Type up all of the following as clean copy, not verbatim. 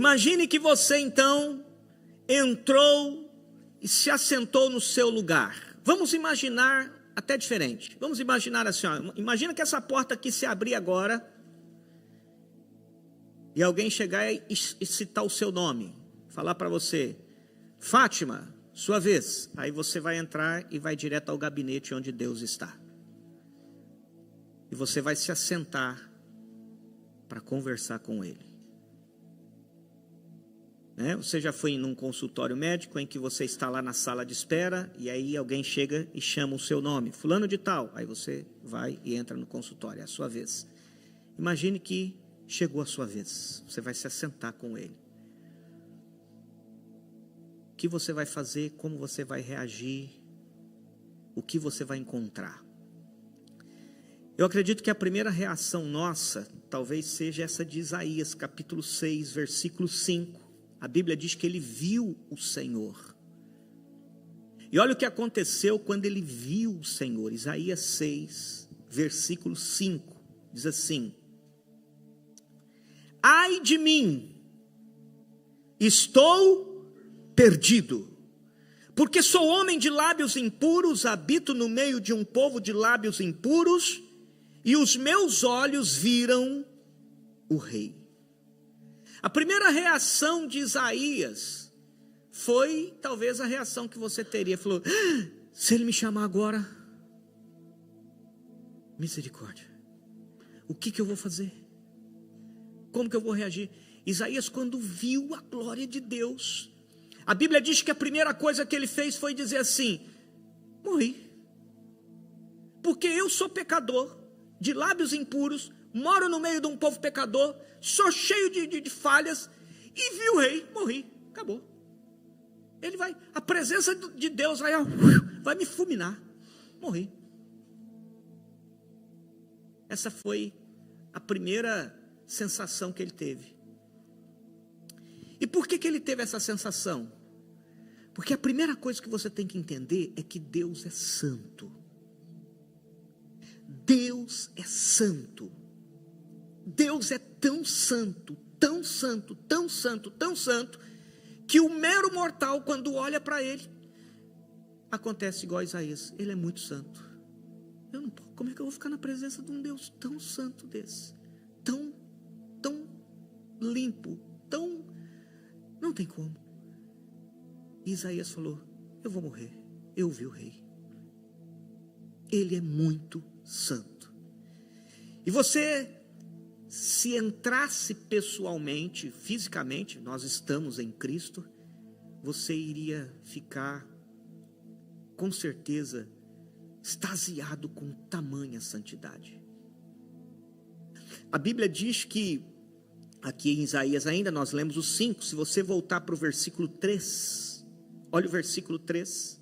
Imagine que você então entrou e se assentou no seu lugar. Vamos imaginar até diferente. Vamos imaginar assim, ó, imagina que essa porta aqui se abrir agora e alguém chegar e citar o seu nome, falar para você: Fátima, sua vez. Aí você vai entrar e vai direto ao gabinete onde Deus está. E você vai se assentar para conversar com Ele. Você já foi num consultório médico em que você está lá na sala de espera e aí alguém chega e chama o seu nome, fulano de tal. Aí você vai e entra no consultório, é a sua vez. Imagine que chegou a sua vez, você vai se assentar com Ele. O que você vai fazer, como você vai reagir, o que você vai encontrar? Eu acredito que a primeira reação nossa talvez seja essa de Isaías capítulo 6, versículo 5. A Bíblia diz que ele viu o Senhor. E olha o que aconteceu quando ele viu o Senhor. Isaías 6, versículo 5, diz assim: ai de mim, estou perdido, porque sou homem de lábios impuros, habito no meio de um povo de lábios impuros, e os meus olhos viram o Rei. A primeira reação de Isaías foi talvez a reação que você teria. Falou: se ele me chamar agora, misericórdia, o que eu vou fazer? Como que eu vou reagir? Isaías, quando viu a glória de Deus, a Bíblia diz que a primeira coisa que ele fez foi dizer assim: morri, porque eu sou pecador, de lábios impuros, moro no meio de um povo pecador, sou cheio de falhas, e vi o Rei, morri, acabou. Ele vai, a presença de Deus vai me fulminar, morri. Essa foi a primeira sensação que ele teve. E por que ele teve essa sensação? Porque a primeira coisa que você tem que entender é que Deus é santo. Deus é santo. Deus é tão santo, tão santo, tão santo, tão santo, que o mero mortal, quando olha para Ele, acontece igual a Isaías: Ele é muito santo. Como é que eu vou ficar na presença de um Deus tão santo desse? Tão limpo, não tem como. E Isaías falou: eu vou morrer, eu vi o Rei. Ele é muito santo. E você, se entrasse pessoalmente, fisicamente, nós estamos em Cristo, você iria ficar, com certeza, extasiado com tamanha santidade. A Bíblia diz que, aqui em Isaías ainda, nós lemos o 5, se você voltar para o versículo 3, olha o versículo 3,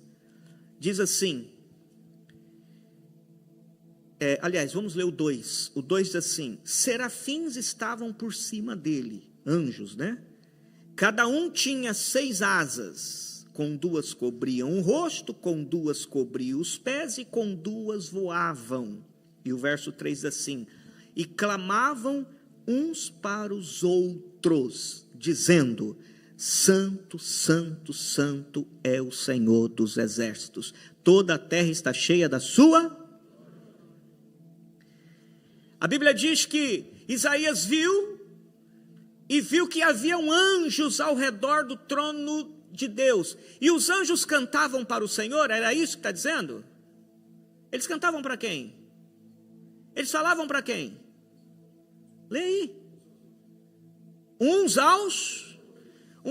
diz assim, aliás, vamos ler o 2. O 2 diz assim: serafins estavam por cima dele, anjos, né? Cada um tinha 6 asas, com 2 cobriam o rosto, com 2 cobriam os pés e com 2 voavam. E o verso 3 diz assim: e clamavam uns para os outros, dizendo: santo, santo, santo é o Senhor dos exércitos, toda a terra está cheia da sua. A Bíblia diz que Isaías viu que haviam anjos ao redor do trono de Deus, e os anjos cantavam para o Senhor. Era isso que está dizendo? Eles cantavam para quem? Eles falavam para quem? Lê aí. Um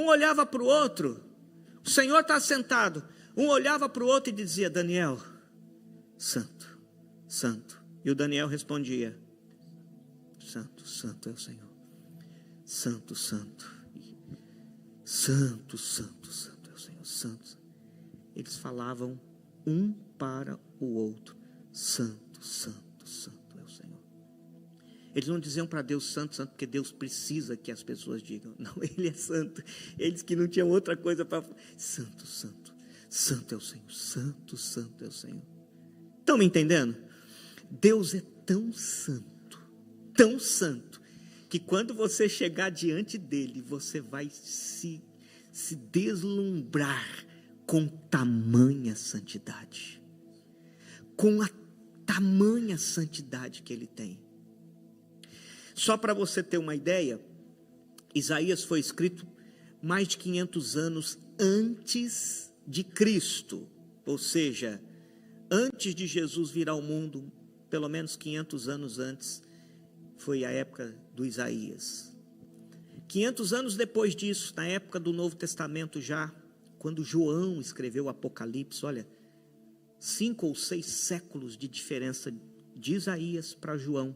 olhava para o outro, o Senhor está sentado, um olhava para o outro e dizia: Daniel, santo, santo. E o Daniel respondia: santo, santo é o Senhor. Santo, santo. Santo, santo, santo é o Senhor. Santo. Eles falavam um para o outro: santo, santo, santo é o Senhor. Eles não diziam para Deus santo, santo, porque Deus precisa que as pessoas digam. Não, Ele é santo. Eles que não tinham outra coisa para falar: santo, santo, santo é o Senhor. Santo, santo é o Senhor. Estão me entendendo? Deus é tão santo, que quando você chegar diante dele, você vai se deslumbrar com tamanha santidade. Com a tamanha santidade que ele tem. Só para você ter uma ideia, Isaías foi escrito mais de 500 anos antes de Cristo, ou seja, antes de Jesus vir ao mundo, pelo menos 500 anos antes, foi a época do Isaías. 500 anos depois disso, na época do Novo Testamento já, quando João escreveu o Apocalipse, olha, 5 ou 6 séculos de diferença de Isaías para João.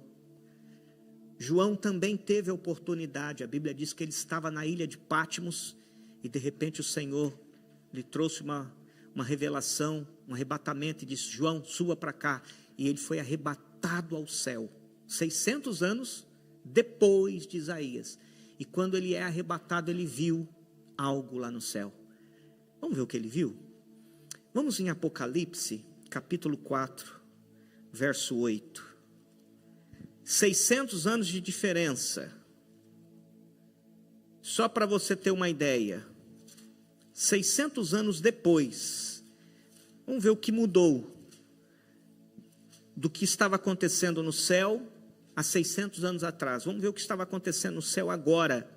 João também teve a oportunidade, a Bíblia diz que ele estava na ilha de Patmos, e de repente o Senhor lhe trouxe uma revelação, um arrebatamento, e disse: João, suba para cá, e ele foi arrebatado ao céu, 600 anos depois de Isaías, e quando ele é arrebatado, ele viu algo lá no céu. Vamos ver o que ele viu? Vamos em Apocalipse, capítulo 4, verso 8. 600 anos de diferença. Só para você ter uma ideia. 600 anos depois. Vamos ver o que mudou do que estava acontecendo no céu há 600 anos atrás. Vamos ver o que estava acontecendo no céu agora,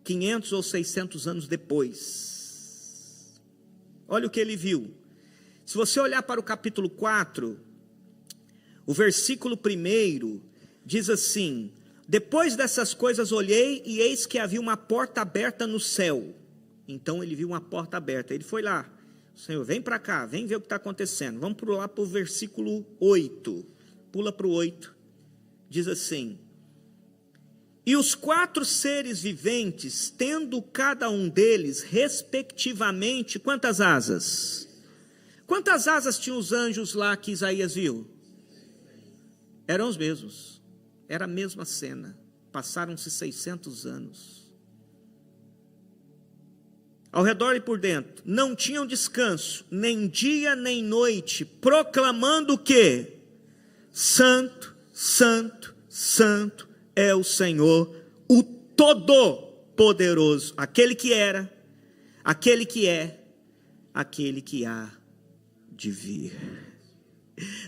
500 ou 600 anos depois. Olha o que ele viu. Se você olhar para o capítulo 4, o versículo 1 diz assim: depois dessas coisas olhei, e eis que havia uma porta aberta no céu. Então ele viu uma porta aberta, ele foi lá: Senhor, vem para cá, vem ver o que está acontecendo. Vamos pular para o versículo 8, pula para o 8, diz assim: e os 4 seres viventes, tendo cada um deles, respectivamente, quantas asas? Quantas asas tinham os anjos lá que Isaías viu? Eram os mesmos, era a mesma cena, passaram-se 600 anos. Ao redor e por dentro, não tinham descanso, nem dia nem noite, proclamando o quê? Santo, Santo, Santo é o Senhor, o Todo-Poderoso, aquele que era, aquele que é, aquele que há de vir.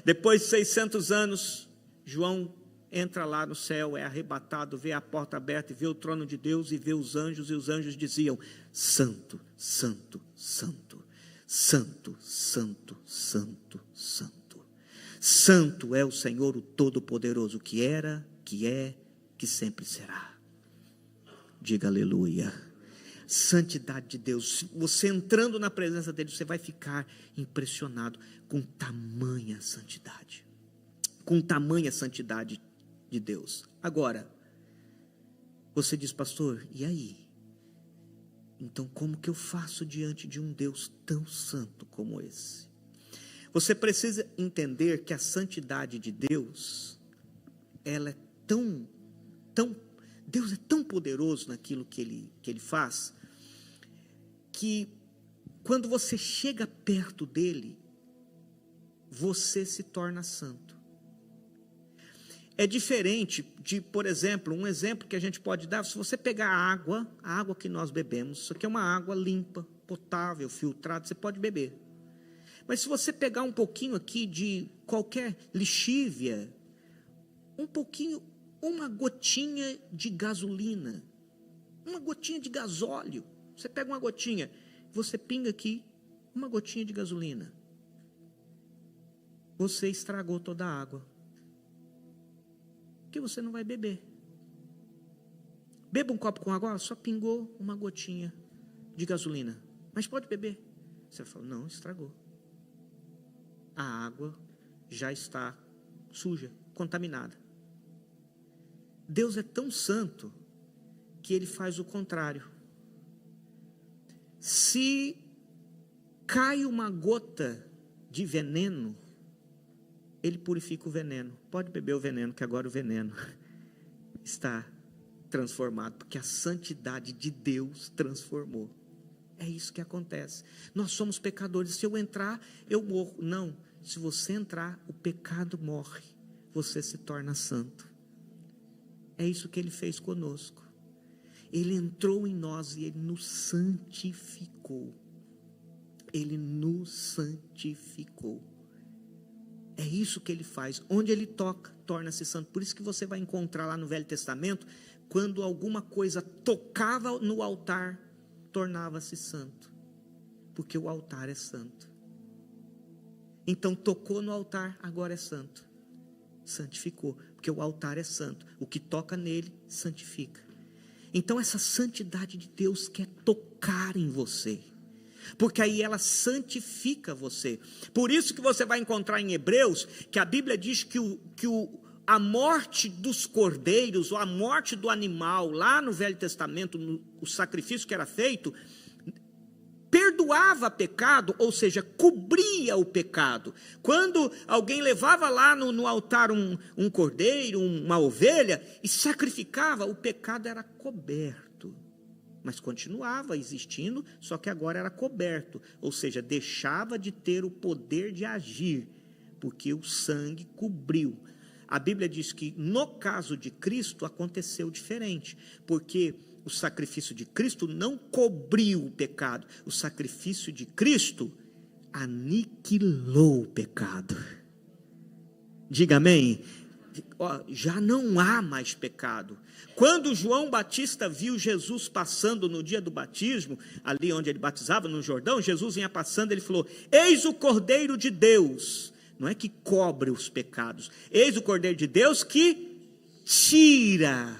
Depois de 600 anos, João entra lá no céu, é arrebatado, vê a porta aberta, e vê o trono de Deus, e vê os anjos, e os anjos diziam: Santo, Santo, Santo, Santo, Santo, Santo, Santo. Santo é o Senhor, o Todo-Poderoso, que era, que é, que sempre será. Diga aleluia. Santidade de Deus. Você entrando na presença dele, você vai ficar impressionado com tamanha santidade. Com tamanha santidade de Deus. Agora, você diz: pastor, e aí? Então como que eu faço diante de um Deus tão santo como esse? Você precisa entender que a santidade de Deus, ela é tão, Deus é tão poderoso naquilo que ele faz, que quando você chega perto dele, você se torna santo. É diferente de, por exemplo, um exemplo que a gente pode dar: se você pegar a água que nós bebemos, isso aqui é uma água limpa, potável, filtrada, você pode beber. Mas se você pegar um pouquinho aqui de qualquer lixívia, um pouquinho, uma gotinha de gasolina, uma gotinha de gasóleo, você pega uma gotinha, você pinga aqui, uma gotinha de gasolina, você estragou toda a água, porque você não vai beber. Beba um copo com água, só pingou uma gotinha de gasolina, mas pode beber. Você fala: não, estragou. A água já está suja, contaminada. Deus é tão santo que ele faz o contrário. Se cai uma gota de veneno, ele purifica o veneno. Pode beber o veneno, que agora o veneno está transformado, porque a santidade de Deus transformou. É isso que acontece. Nós somos pecadores. Se eu entrar, eu morro. Não, se você entrar, o pecado morre. Você se torna santo. É isso que Ele fez conosco. Ele entrou em nós e Ele nos santificou. Ele nos santificou. É isso que Ele faz. Onde Ele toca, torna-se santo. Por isso que você vai encontrar lá no Velho Testamento, quando alguma coisa tocava no altar, tornava-se santo. Porque o altar é santo. Então tocou no altar, agora é santo. Santificou, porque o altar é santo. O que toca nele, santifica. Então essa santidade de Deus quer tocar em você, porque aí ela santifica você. Por isso que você vai encontrar em Hebreus, que a Bíblia diz que a morte dos cordeiros, ou a morte do animal, lá no Velho Testamento, o sacrifício que era feito, perdoava pecado, ou seja, cobria o pecado. Quando alguém levava lá no altar um cordeiro, uma ovelha, e sacrificava, o pecado era coberto. Mas continuava existindo, só que agora era coberto. Ou seja, deixava de ter o poder de agir, porque o sangue cobriu. A Bíblia diz que no caso de Cristo aconteceu diferente, porque o sacrifício de Cristo não cobriu o pecado. O sacrifício de Cristo aniquilou o pecado. Diga amém. Já não há mais pecado. Quando João Batista viu Jesus passando no dia do batismo, ali onde ele batizava, no Jordão, Jesus vinha passando, ele falou: eis o Cordeiro de Deus. Não é que cobre os pecados. Eis o Cordeiro de Deus que tira,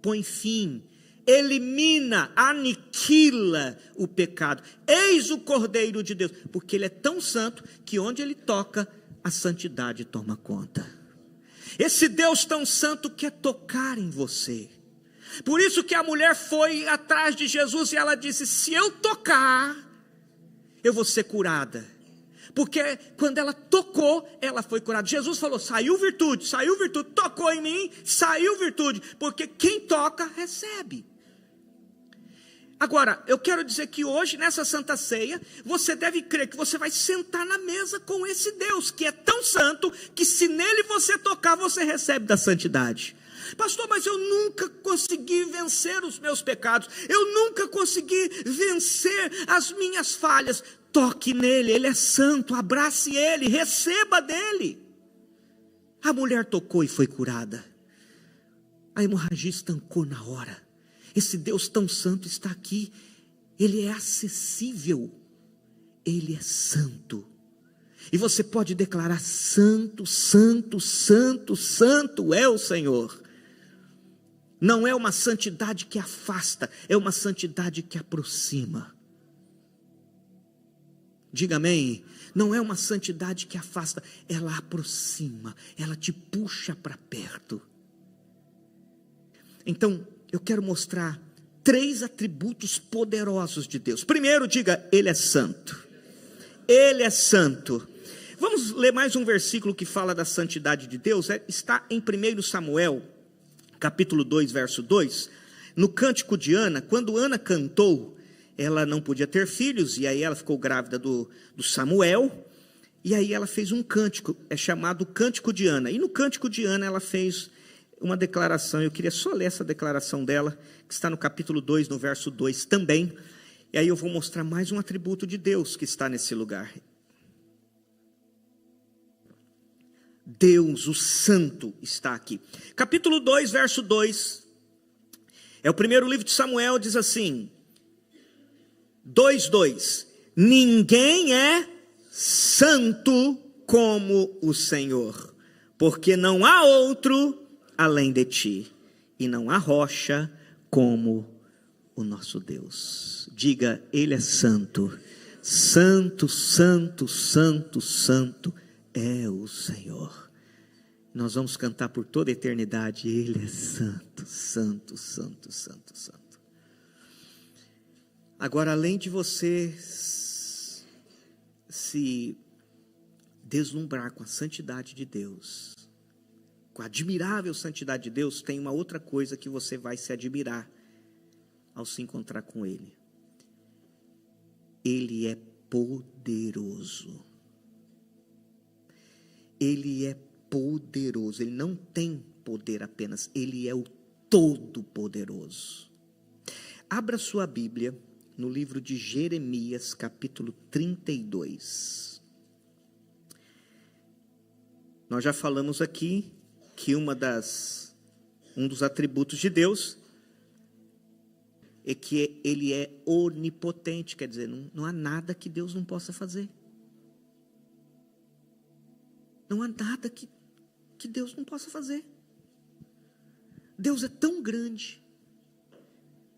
põe fim, elimina, aniquila o pecado. Eis o Cordeiro de Deus, porque Ele é tão santo que onde Ele toca, a santidade toma conta. Esse Deus tão santo quer tocar em você. Por isso que a mulher foi atrás de Jesus e ela disse: se eu tocar, eu vou ser curada. Porque quando ela tocou, ela foi curada. Jesus falou: saiu virtude, tocou em mim, saiu virtude. Porque quem toca, recebe. Agora, eu quero dizer que hoje, nessa Santa Ceia, você deve crer que você vai sentar na mesa com esse Deus, que é tão santo, que se nele você tocar, você recebe da santidade. Pastor, mas eu nunca consegui vencer os meus pecados, eu nunca consegui vencer as minhas falhas. Toque nele, ele é santo, abrace ele, receba dele. A mulher tocou e foi curada. A hemorragia estancou na hora. Esse Deus tão santo está aqui. Ele é acessível. Ele é santo. E você pode declarar: santo, santo, santo, santo é o Senhor. Não é uma santidade que afasta, é uma santidade que aproxima. Diga amém. Não é uma santidade que afasta, ela aproxima, ela te puxa para perto. Então, eu quero mostrar 3 atributos poderosos de Deus. Primeiro, diga: Ele é santo. Ele é santo. Vamos ler mais um versículo que fala da santidade de Deus. Está em 1 Samuel, capítulo 2, verso 2. No cântico de Ana, quando Ana cantou, ela não podia ter filhos, e aí ela ficou grávida do Samuel, e aí ela fez um cântico, é chamado Cântico de Ana. E no Cântico de Ana ela fez uma declaração. Eu queria só ler essa declaração dela, que está no capítulo 2, no verso 2 também. E aí eu vou mostrar mais um atributo de Deus que está nesse lugar. Deus, o santo, está aqui. Capítulo 2, verso 2. É o primeiro livro de Samuel, diz assim: 2:2. Ninguém é santo como o Senhor, porque não há outro além de ti, e não há rocha como o nosso Deus. Diga: Ele é santo. Santo, santo, santo, santo é o Senhor. Nós vamos cantar por toda a eternidade: Ele é santo, santo, santo, santo, santo. Agora, além de você se deslumbrar com a santidade de Deus, com a admirável santidade de Deus, tem uma outra coisa que você vai se admirar ao se encontrar com Ele. Ele é poderoso. Ele é poderoso. Ele não tem poder apenas, Ele é o Todo-Poderoso. Abra sua Bíblia no livro de Jeremias, capítulo 32. Nós já falamos aqui que um dos atributos de Deus é que Ele é onipotente, quer dizer, não há nada que Deus não possa fazer. Não há nada que Deus não possa fazer. Deus é tão grande,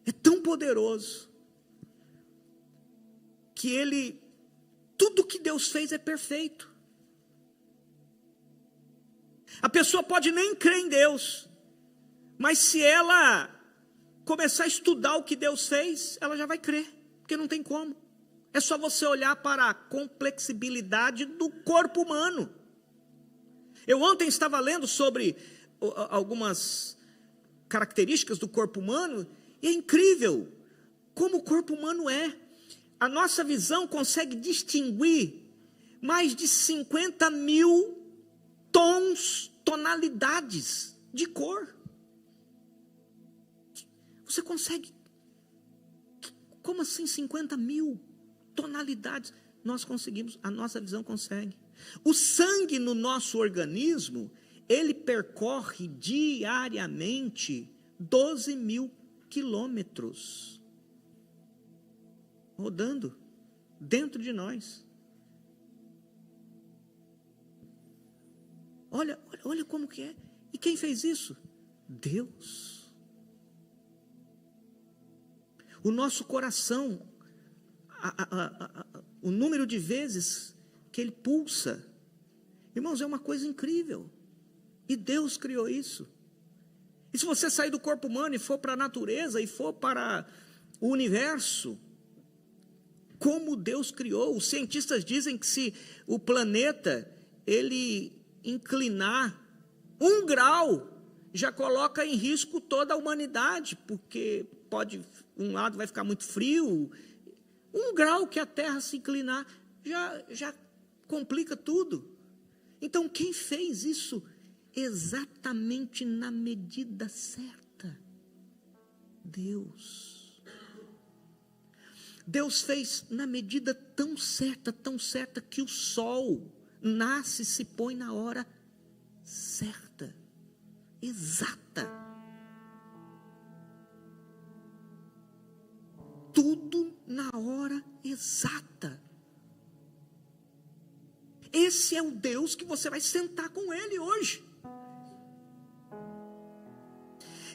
é tão poderoso, que tudo que Deus fez é perfeito. A pessoa pode nem crer em Deus, mas se ela começar a estudar o que Deus fez, ela já vai crer, porque não tem como. É só você olhar para a complexibilidade do corpo humano. Eu ontem estava lendo sobre algumas características do corpo humano, e é incrível como o corpo humano é. A nossa visão consegue distinguir mais de 50 mil tonalidades de cor. Você consegue? Como assim 50 mil tonalidades? Nós conseguimos, a nossa visão consegue. O sangue no nosso organismo, ele percorre diariamente 12 mil quilômetros, rodando dentro de nós. Olha como que é. E quem fez isso? Deus. O nosso coração, o número de vezes que ele pulsa, irmãos, é uma coisa incrível. E Deus criou isso. E se você sair do corpo humano e for para a natureza, e for para o universo, como Deus criou, os cientistas dizem que se o planeta, ele inclinar 1 grau, já coloca em risco toda a humanidade, porque um lado vai ficar muito frio, 1 grau que a Terra se inclinar, já complica tudo. Então quem fez isso exatamente na medida certa? Deus. Deus fez na medida tão certa que o sol nasce e se põe na hora certa, exata. Tudo na hora exata. Esse é o Deus que você vai sentar com Ele hoje.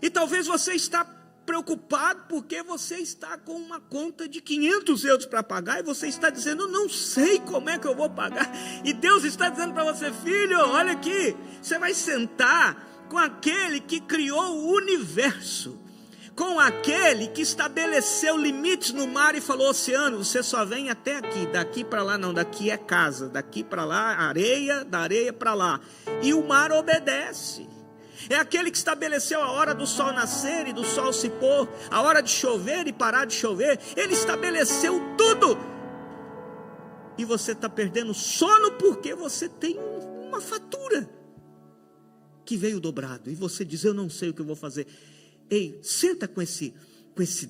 E talvez você está preocupado porque você está com uma conta de 500 euros para pagar, e você está dizendo, eu não sei como é que eu vou pagar, e Deus está dizendo para você, filho, olha aqui, você vai sentar com aquele que criou o universo, com aquele que estabeleceu limites no mar e falou, oceano, você só vem até aqui, daqui para lá não, daqui é casa, daqui para lá areia, da areia para lá, e o mar obedece. É aquele que estabeleceu a hora do sol nascer e do sol se pôr, a hora de chover e parar de chover. Ele estabeleceu tudo. E você está perdendo sono porque você tem uma fatura que veio dobrado. E você diz, eu não sei o que eu vou fazer. Ei, senta com esse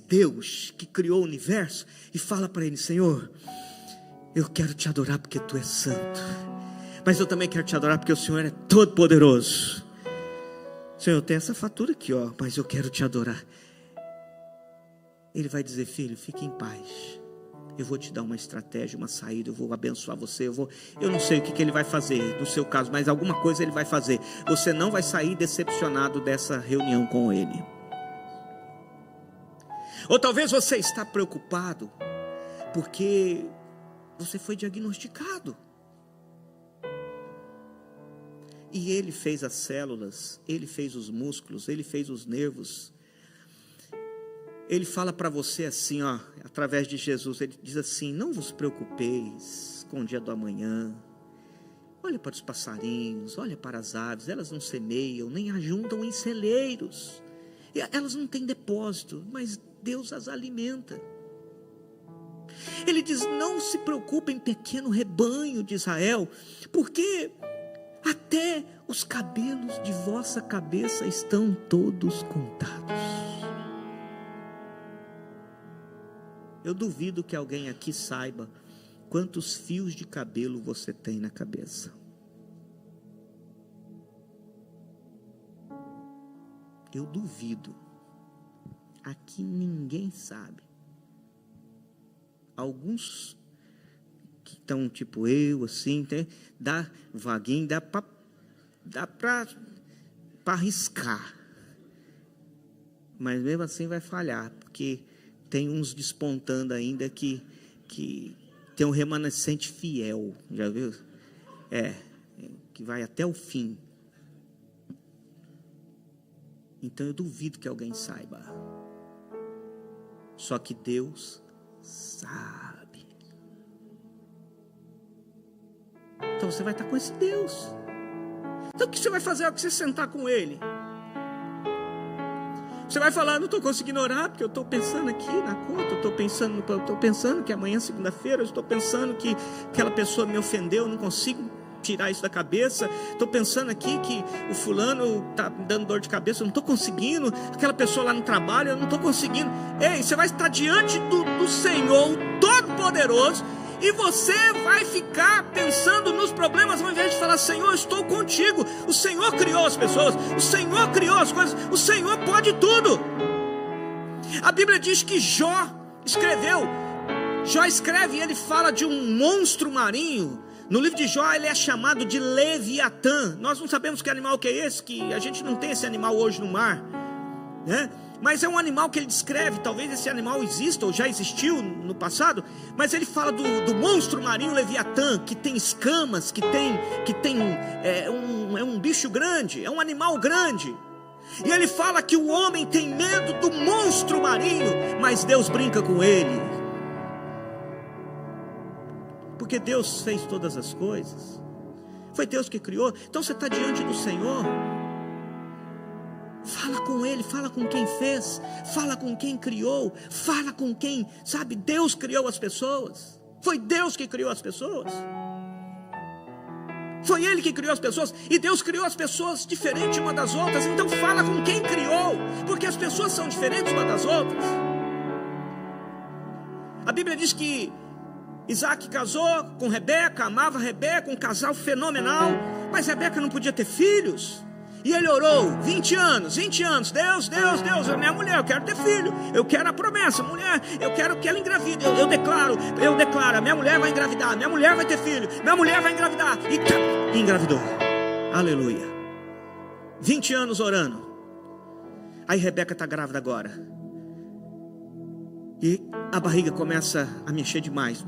Deus que criou o universo e fala para Ele, Senhor, eu quero te adorar porque Tu és santo. Mas eu também quero te adorar porque o Senhor é todo poderoso. Senhor, eu tenho essa fatura aqui, mas eu quero te adorar. Ele vai dizer, filho, fique em paz. Eu vou te dar uma estratégia, uma saída, eu vou abençoar você. Eu não sei o que ele vai fazer no seu caso, mas alguma coisa ele vai fazer. Você não vai sair decepcionado dessa reunião com ele. Ou talvez você está preocupado porque você foi diagnosticado. E Ele fez as células, Ele fez os músculos, Ele fez os nervos. Ele fala para você assim, através de Jesus, Ele diz assim, não vos preocupeis com o dia do amanhã. Olha para os passarinhos, olha para as aves, elas não semeiam, nem ajuntam em celeiros. Elas não têm depósito, mas Deus as alimenta. Ele diz, não se preocupem, pequeno rebanho de Israel, porque Até os cabelos de vossa cabeça estão todos contados. Eu duvido que alguém aqui saiba quantos fios de cabelo você tem na cabeça. Eu duvido. Aqui ninguém sabe. Alguns que estão tipo eu, assim, dá vaguinho, dá para arriscar. Mas mesmo assim vai falhar, porque tem uns despontando ainda que tem um remanescente fiel, já viu? Que vai até o fim. Então eu duvido que alguém saiba. Só que Deus sabe. Então você vai estar com esse Deus. Então o que você vai fazer ao que você sentar com Ele? Você vai falar, não estou conseguindo orar, porque eu estou pensando aqui na conta, eu estou pensando que amanhã, segunda-feira, eu estou pensando que aquela pessoa me ofendeu, eu não consigo tirar isso da cabeça, estou pensando aqui que o fulano está me dando dor de cabeça, eu não estou conseguindo, aquela pessoa lá no trabalho, eu não estou conseguindo. Ei, você vai estar diante do Senhor Todo-Poderoso, e você vai ficar pensando nos problemas, ao invés de falar, Senhor, eu estou contigo. O Senhor criou as pessoas, o Senhor criou as coisas, o Senhor pode tudo. A Bíblia diz que Jó escreve, e ele fala de um monstro marinho. No livro de Jó ele é chamado de Leviatã. Nós não sabemos que animal que é esse, que a gente não tem esse animal hoje no mar, né? Mas é um animal que ele descreve. Talvez esse animal exista ou já existiu no passado, mas ele fala do monstro marinho Leviatã, que tem escamas, que tem um bicho grande, é um animal grande. E ele fala que o homem tem medo do monstro marinho, mas Deus brinca com ele, porque Deus fez todas as coisas, foi Deus que criou. Então você está diante do Senhor, fala com Ele, fala com quem fez, fala com quem criou, fala com quem, sabe, Deus criou as pessoas, foi Deus que criou as pessoas, foi Ele que criou as pessoas, e Deus criou as pessoas diferentes uma das outras. Então fala com quem criou, porque as pessoas são diferentes uma das outras. A Bíblia diz que Isaac casou com Rebeca, amava Rebeca, um casal fenomenal, mas Rebeca não podia ter filhos. E ele orou 20 anos, Deus, minha mulher, eu quero ter filho, eu quero a promessa, mulher, eu quero que ela engravide, eu declaro, a minha mulher vai engravidar, minha mulher vai ter filho, minha mulher vai engravidar, e engravidou, aleluia. 20 anos orando, aí Rebeca está grávida agora, e a barriga começa a mexer demais,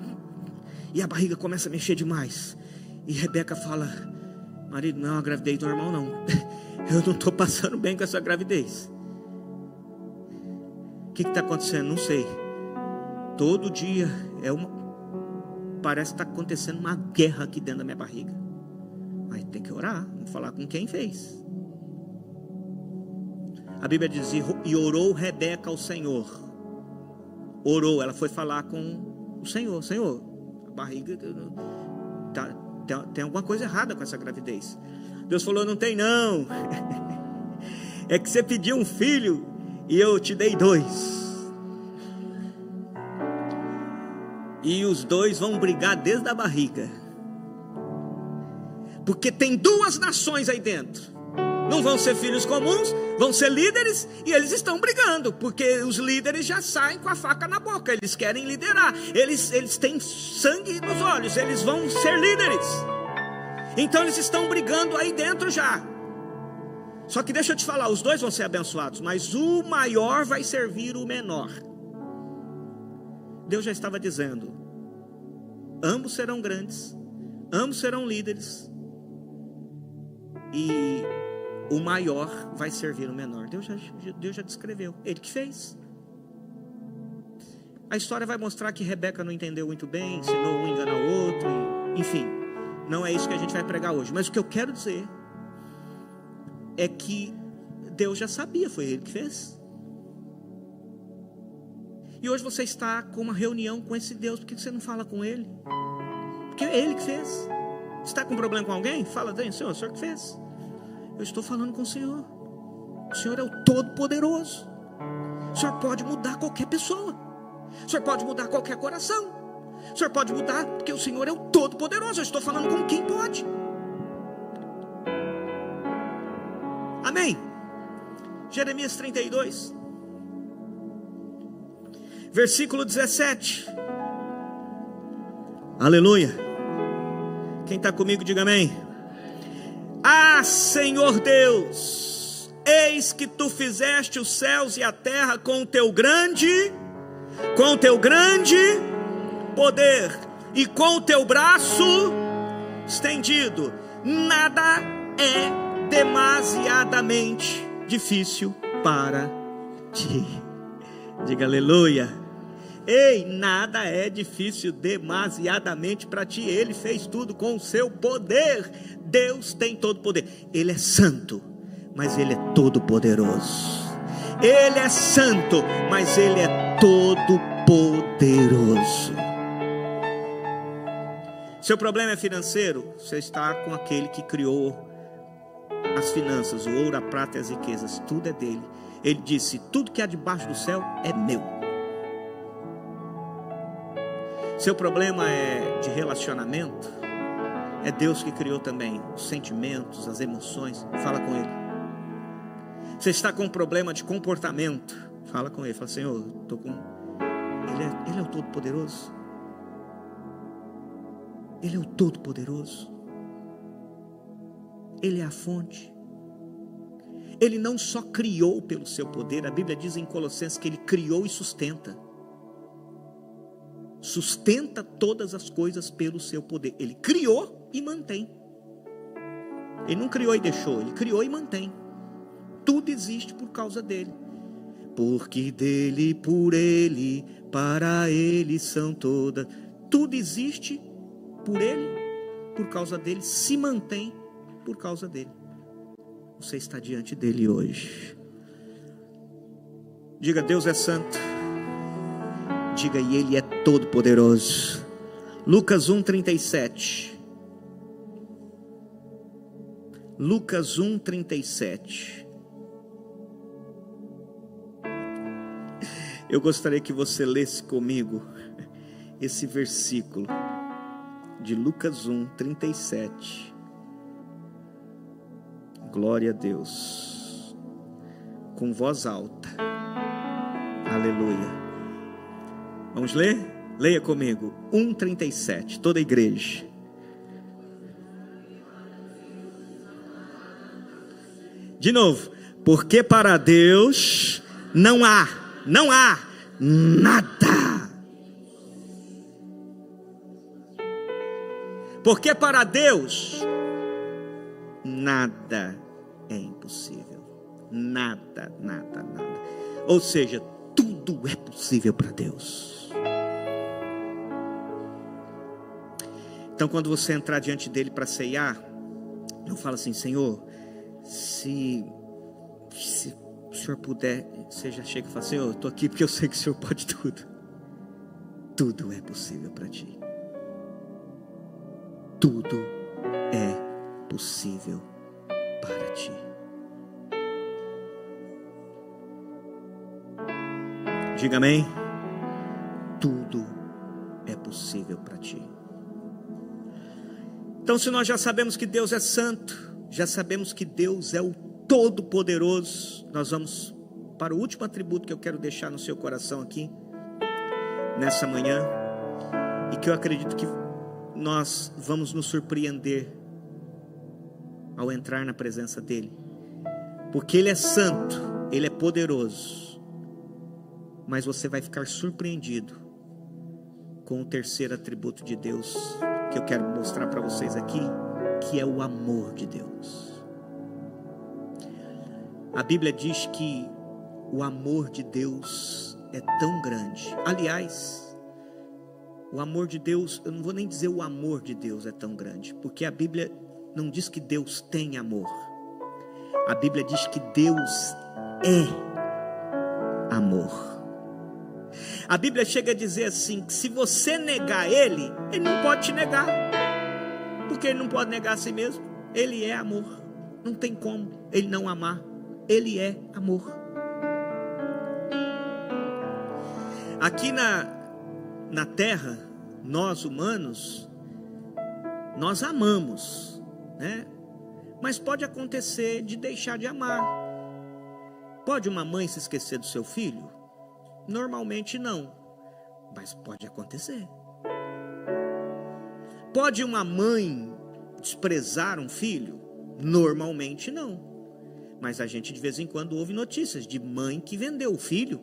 e Rebeca fala, marido, não é uma gravidez normal não, eu não estou passando bem com essa gravidez. O que está acontecendo? Não sei. Todo dia parece que está acontecendo uma guerra aqui dentro da minha barriga. Mas tem que orar, vamos falar com quem fez. A Bíblia diz, e orou Rebeca ao Senhor. Orou, ela foi falar com o Senhor. Senhor, a barriga tem alguma coisa errada com essa gravidez. Deus falou, não tem não, é que você pediu um filho e eu te dei 2, e os 2 vão brigar desde a barriga, porque tem 2 nações aí dentro, não vão ser filhos comuns, vão ser líderes, e eles estão brigando, porque os líderes já saem com a faca na boca, eles querem liderar, eles têm sangue nos olhos, eles vão ser líderes. Então eles estão brigando aí dentro já. Só que deixa eu te falar, os 2 vão ser abençoados, mas o maior vai servir o menor. Deus já estava dizendo, ambos serão grandes, ambos serão líderes, e o maior vai servir o menor. Deus já descreveu, Ele que fez. A história vai mostrar que Rebeca não entendeu muito bem, ensinou um engana o outro, enfim. Não é isso que a gente vai pregar hoje. Mas o que eu quero dizer é que Deus já sabia, foi Ele que fez. E hoje você está com uma reunião com esse Deus. Por que você não fala com Ele? Porque é Ele que fez. Está com problema com alguém? Fala, Senhor, o Senhor que fez. Eu estou falando com o Senhor. O Senhor é o Todo-Poderoso. O Senhor pode mudar qualquer pessoa. O Senhor pode mudar qualquer coração. O Senhor pode mudar, porque o Senhor é o Todo-Poderoso. Eu estou falando com quem pode. Amém? Jeremias 32, versículo 17. Aleluia. Quem está comigo, diga amém. Ah, Senhor Deus, eis que tu fizeste os céus e a terra com o teu grande poder e com o teu braço estendido. Nada é demasiadamente difícil para ti. Diga aleluia. Ei, nada é difícil demasiadamente para ti. Ele fez tudo com o seu poder. Deus tem todo o poder. Ele é santo, mas Ele é todo poderoso. Ele é santo, mas Ele é todo poderoso. Seu problema é financeiro? Você está com aquele que criou as finanças, o ouro, a prata e as riquezas, tudo é dele. Ele disse: tudo que há debaixo do céu é meu. Seu problema é de relacionamento? É Deus que criou também os sentimentos, as emoções. Fala com Ele. Você está com um problema de comportamento? Fala com Ele. Fala: Senhor, estou com... Ele é o Todo-Poderoso. Ele é o Todo-Poderoso. Ele é a fonte. Ele não só criou pelo seu poder. A Bíblia diz em Colossenses que Ele criou e sustenta. Sustenta todas as coisas pelo seu poder. Ele criou e mantém. Ele não criou e deixou. Ele criou e mantém. Tudo existe por causa dele. Porque dele, por ele, para ele são todas. Tudo existe por ele, por causa dele, se mantém por causa dele. Você está diante dele hoje. Diga: Deus é santo. Diga: e Ele é todo poderoso. Lucas 1:37. Lucas 1:37. Eu gostaria que você lesse comigo esse versículo de Lucas 1:37. Glória a Deus. Com voz alta. Aleluia. Vamos ler? Leia comigo. 1:37. Toda a igreja. De novo. Porque para Deus não há nada. Porque para Deus nada é impossível. Nada. Ou seja, tudo é possível para Deus. Então, quando você entrar diante dele para ceiar, não fala assim: Senhor, se o Senhor puder, você já chega e fala: Senhor, eu estou aqui porque eu sei que o Senhor pode tudo. Tudo é possível para ti. Tudo é possível para ti. Diga amém. Tudo é possível para ti. Então, se nós já sabemos que Deus é santo, já sabemos que Deus é o Todo-Poderoso, nós vamos para o último atributo que eu quero deixar no seu coração aqui, nessa manhã, e que eu acredito que nós vamos nos surpreender ao entrar na presença dele, porque ele é santo, ele é poderoso, mas você vai ficar surpreendido com o terceiro atributo de Deus que eu quero mostrar para vocês aqui, que é o amor de Deus. A Bíblia diz que o amor de Deus é tão grande. Aliás, o amor de Deus, eu não vou nem dizer o amor de Deus é tão grande, porque a Bíblia não diz que Deus tem amor. A Bíblia diz que Deus é amor. A Bíblia chega a dizer assim, que se você negar Ele, Ele não pode te negar, Porque ele não pode negar a si mesmo. Ele é amor. Não tem como ele não amar. Ele é amor. Aqui na terra, nós humanos, nós amamos, né? Mas pode acontecer de deixar de amar. Pode uma mãe se esquecer do seu filho? Normalmente não, mas pode acontecer. Pode uma mãe desprezar um filho? Normalmente não, mas a gente de vez em quando ouve notícias de mãe que vendeu o filho,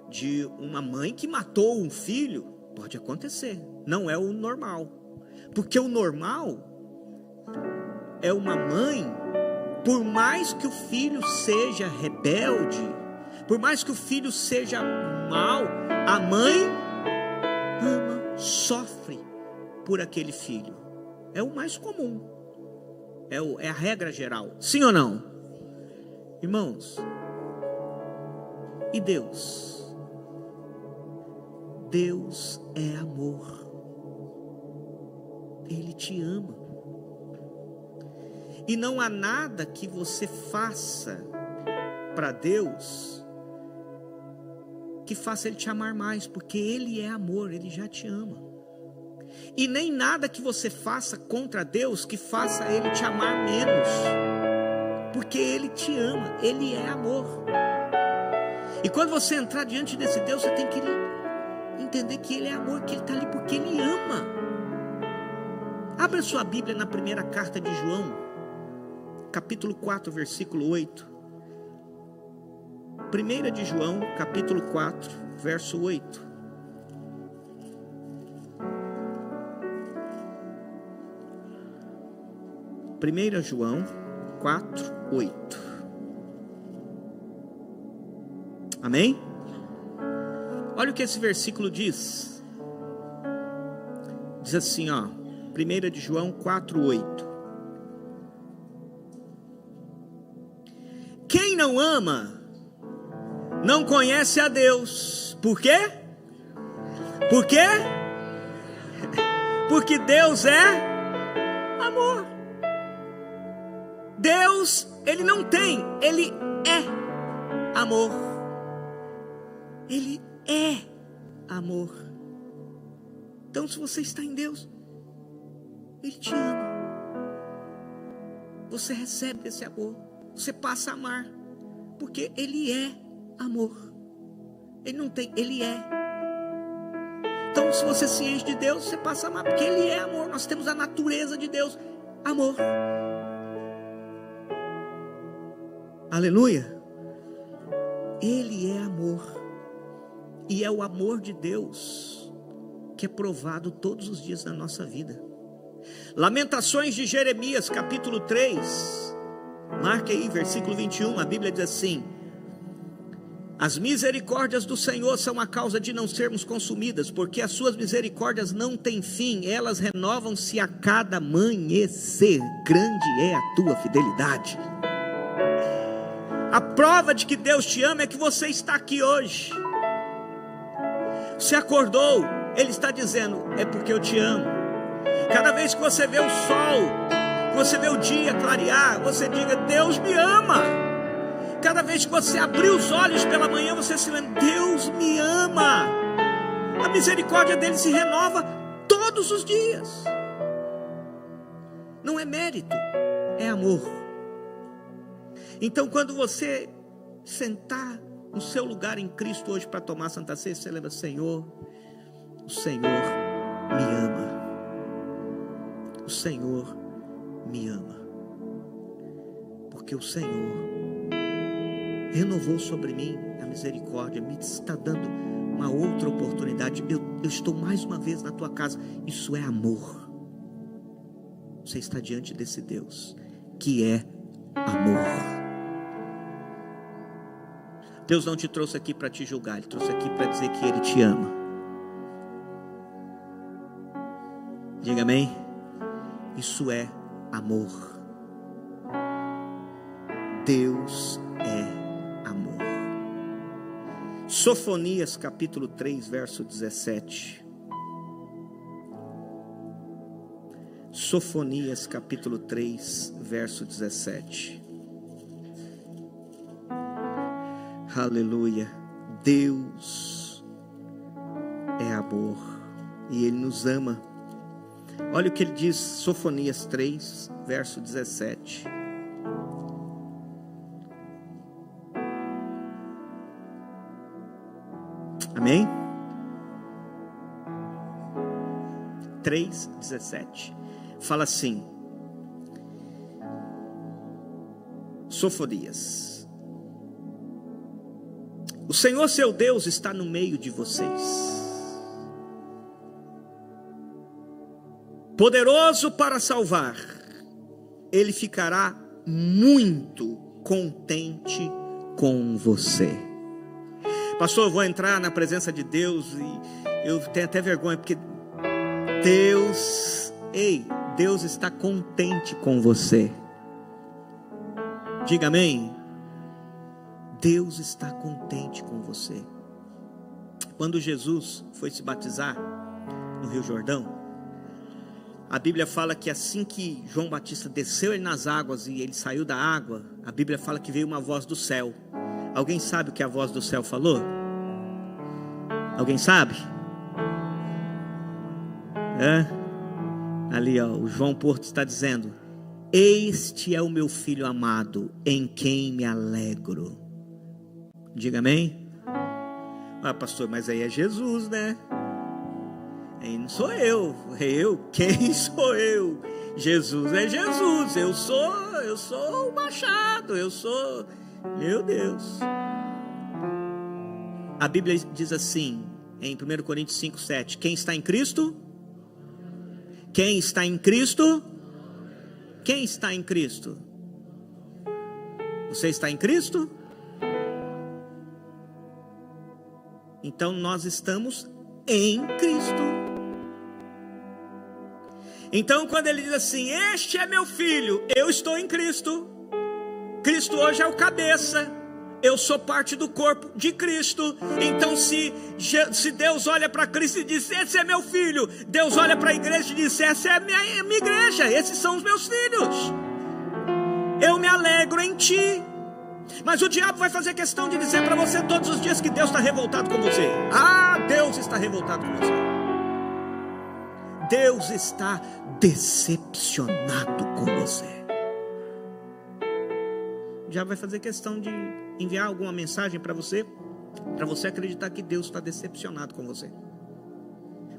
de uma mãe que matou um filho. Pode acontecer, não é o normal, porque o normal é uma mãe, por mais que o filho seja rebelde, por mais que o filho seja mau, a mãe ama, sofre por aquele filho. É o mais comum, é a regra geral, sim ou não? Irmãos, e Deus? Deus é amor. Ele te ama. E não há nada que você faça para Deus que faça Ele te amar mais, porque Ele é amor, Ele já te ama. E nem nada que você faça contra Deus que faça Ele te amar menos, porque Ele te ama, Ele é amor. E quando você entrar diante desse Deus, você tem que entender que Ele é amor, que Ele está ali porque Ele ama. Abra sua Bíblia na primeira carta de João, capítulo 4, versículo 8. 1 de João, capítulo 4, verso 8. Primeira João 4, 8. Amém? Olha o que esse versículo diz. Diz assim, ó, 1 de João 4, 8. Quem não ama, não conhece a Deus. Por quê? Por quê? Porque Deus é amor. Deus, Ele não tem, Ele é amor. Ele é amor. Então, se você está em Deus, Ele te ama. Você recebe esse amor. Você passa a amar, porque Ele é amor. Ele não tem, Ele é. Então, se você se enche de Deus, você passa a amar, porque Ele é amor. Nós temos a natureza de Deus, amor. Aleluia. Ele é amor. E é o amor de Deus que é provado todos os dias da nossa vida. Lamentações de Jeremias, capítulo 3. Marque aí, versículo 21. A Bíblia diz assim: as misericórdias do Senhor são a causa de não sermos consumidas, porque as suas misericórdias não têm fim, elas renovam-se a cada amanhecer. Grande é a tua fidelidade. A prova de que Deus te ama é que você está aqui hoje. Você acordou, Ele está dizendo, é porque eu te amo. Cada vez que você vê o sol, que você vê o dia clarear, você diga, Deus me ama. Cada vez que você abrir os olhos pela manhã, você se lembra, Deus me ama. A misericórdia dele se renova todos os dias. Não é mérito, é amor. Então, quando você sentar no seu lugar em Cristo hoje para tomar a Santa Ceia, você lembra, Senhor, o Senhor me ama. O Senhor me ama. Porque o Senhor renovou sobre mim a misericórdia, me está dando uma outra oportunidade. Eu estou mais uma vez na tua casa. Isso é amor. Você está diante desse Deus que é amor. Deus não te trouxe aqui para te julgar, Ele trouxe aqui para dizer que Ele te ama. Diga amém. Isso é amor. Deus é amor. Sofonias capítulo 3, verso 17. Sofonias capítulo 3, verso 17. Aleluia. Deus é amor e Ele nos ama. Olha o que ele diz, Sofonias 3, verso 17. Amém? 3, 17. Fala assim, Sofonias: o Senhor seu Deus está no meio de vocês, poderoso para salvar. Ele ficará muito contente com você. Pastor, eu vou entrar na presença de Deus e eu tenho até vergonha, porque Deus está contente com você. Diga amém. Deus está contente com você. Quando Jesus foi se batizar no Rio Jordão, a Bíblia fala que assim que João Batista desceu ele nas águas e ele saiu da água, a Bíblia fala que veio uma voz do céu. Alguém sabe o que a voz do céu falou? Alguém sabe? Ali ó, o João Porto está dizendo: este é o meu filho amado, em quem me alegro. Diga amém. Ah, pastor, mas aí é Jesus, né? Aí não sou eu. Quem sou eu? Jesus é Jesus. Eu sou o Machado. Meu Deus. A Bíblia diz assim, em 1 Coríntios 5, 7: quem está em Cristo? Quem está em Cristo? Quem está em Cristo? Você está em Cristo? Então nós estamos em Cristo. Então quando ele diz assim, este é meu filho, eu estou em Cristo. Cristo hoje é o cabeça, eu sou parte do corpo de Cristo. Então se Deus olha para Cristo e diz, esse é meu filho, Deus olha para a igreja e diz, essa é a minha igreja, esses são os meus filhos. Eu me alegro em ti. Mas o diabo vai fazer questão de dizer para você todos os dias que Deus está revoltado com você. Ah, Deus está revoltado com você. Deus está decepcionado com você. O diabo vai fazer questão de enviar alguma mensagem para você acreditar que Deus está decepcionado com você.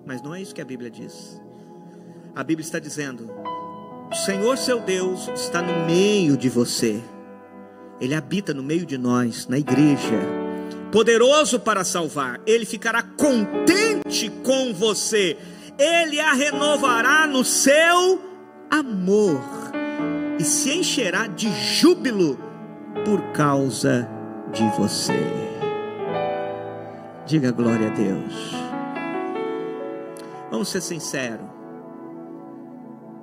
Mas não é isso que a Bíblia diz. A Bíblia está dizendo, o Senhor seu Deus está no meio de você. Ele habita no meio de nós, na igreja, poderoso para salvar. Ele ficará contente com você. Ele a renovará no seu amor e se encherá de júbilo por causa de você. Diga glória a Deus. Vamos ser sinceros.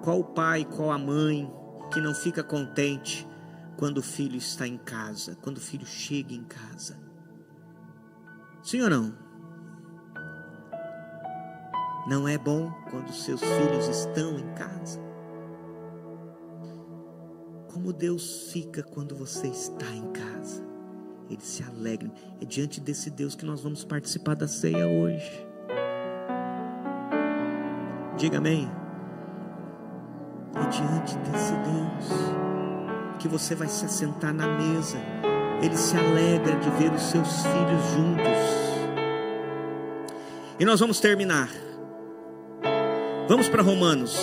Qual o pai, qual a mãe que não fica contente quando o filho está em casa, quando o filho chega em casa? Sim ou não? Não é bom quando seus filhos estão em casa? Como Deus fica quando você está em casa? Ele se alegra. É diante desse Deus que nós vamos participar da ceia hoje. Diga amém. É diante desse Deus que você vai se assentar na mesa. Ele se alegra de ver os seus filhos juntos. E nós vamos terminar. Vamos para Romanos.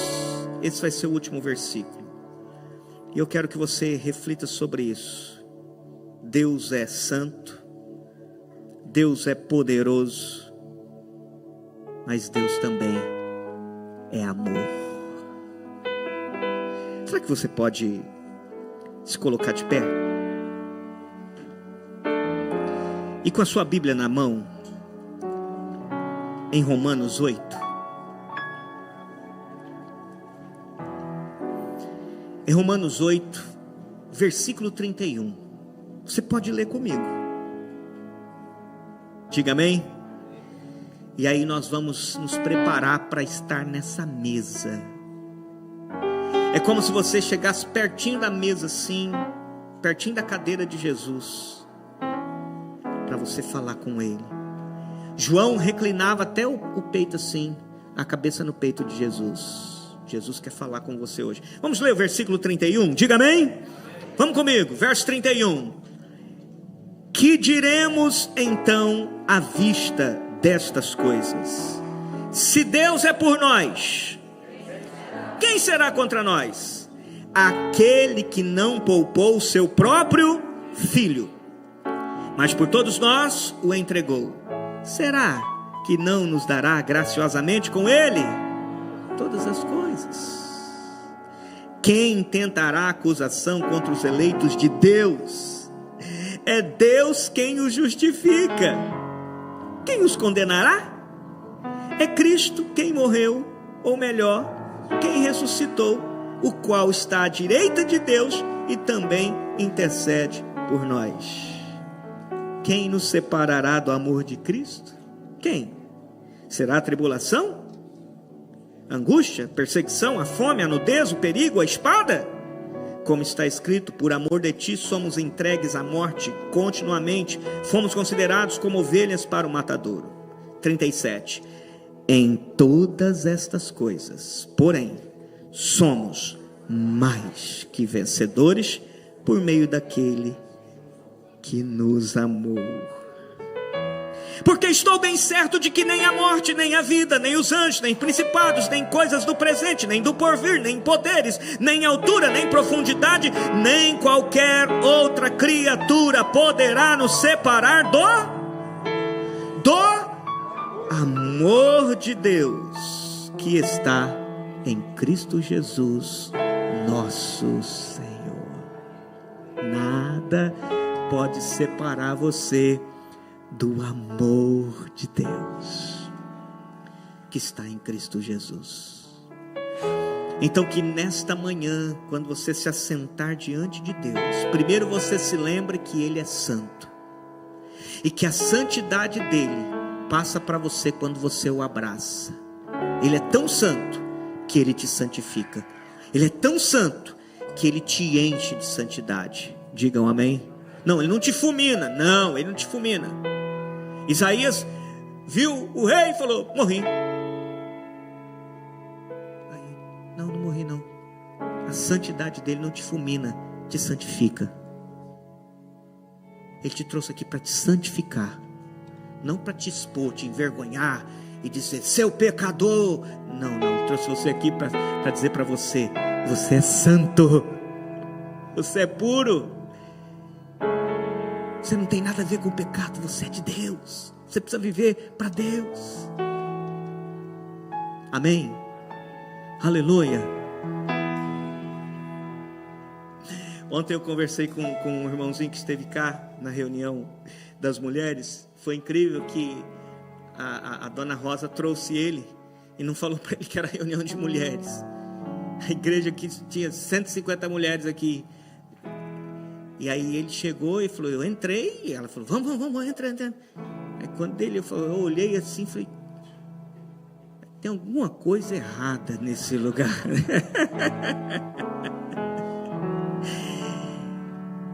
Esse vai ser o último versículo. E eu quero que você reflita sobre isso. Deus é santo, Deus é poderoso, mas Deus também é amor. Será que você pode se colocar de pé? E com a sua Bíblia na mão, em Romanos 8. Em Romanos 8, versículo 31. Você pode ler comigo. Diga amém. E aí nós vamos nos preparar para estar nessa mesa. É como se você chegasse pertinho da mesa assim, pertinho da cadeira de Jesus, para você falar com Ele. João reclinava até o peito assim, a cabeça no peito de Jesus. Jesus quer falar com você hoje. Vamos ler o versículo 31, diga amém? Vamos comigo, verso 31. Que diremos então à vista destas coisas? Se Deus é por nós, quem será contra nós? Aquele que não poupou o seu próprio filho, mas por todos nós o entregou. Será que não nos dará graciosamente com ele todas as coisas? Quem tentará acusação contra os eleitos de Deus? É Deus quem os justifica. Quem os condenará? É Cristo quem morreu, ou melhor, quem ressuscitou, o qual está à direita de Deus e também intercede por nós. Quem nos separará do amor de Cristo? Quem? Será a tribulação? Angústia, perseguição, a fome, a nudez, o perigo, a espada? Como está escrito, por amor de ti somos entregues à morte continuamente, fomos considerados como ovelhas para o matadouro. 37. Em todas estas coisas, porém, somos mais que vencedores por meio daquele que nos amou. Porque estou bem certo de que nem a morte, nem a vida, nem os anjos, nem principados, nem coisas do presente, nem do porvir, nem poderes, nem altura, nem profundidade, nem qualquer outra criatura poderá nos separar do amor de Deus que está em Cristo Jesus, nosso Senhor. Nada pode separar você do amor de Deus que está em Cristo Jesus. Então que nesta manhã, quando você se assentar diante de Deus, primeiro você se lembre que Ele é santo, e que a santidade dEle passa para você quando você o abraça. Ele é tão santo que Ele te santifica. Ele é tão santo que Ele te enche de santidade. Digam amém? Não, Ele não te fulmina. Não, Ele não te fulmina. Isaías viu o rei e falou: morri. Aí, não morri não. A santidade dele não te fulmina, te santifica. Ele te trouxe aqui para te santificar, não para te expor, te envergonhar e dizer: seu pecador. Não, ele trouxe você aqui para dizer para você: você é santo, você é puro. Você não tem nada a ver com o pecado, você é de Deus. Você precisa viver para Deus. Amém? Aleluia. Ontem eu conversei com um irmãozinho que esteve cá na reunião das mulheres. Foi incrível que a dona Rosa trouxe ele e não falou para ele que era reunião de mulheres. A igreja aqui tinha 150 mulheres aqui. E aí ele chegou e falou: eu entrei. E ela falou: vamos, entra. Aí quando eu olhei assim e falei: tem alguma coisa errada nesse lugar.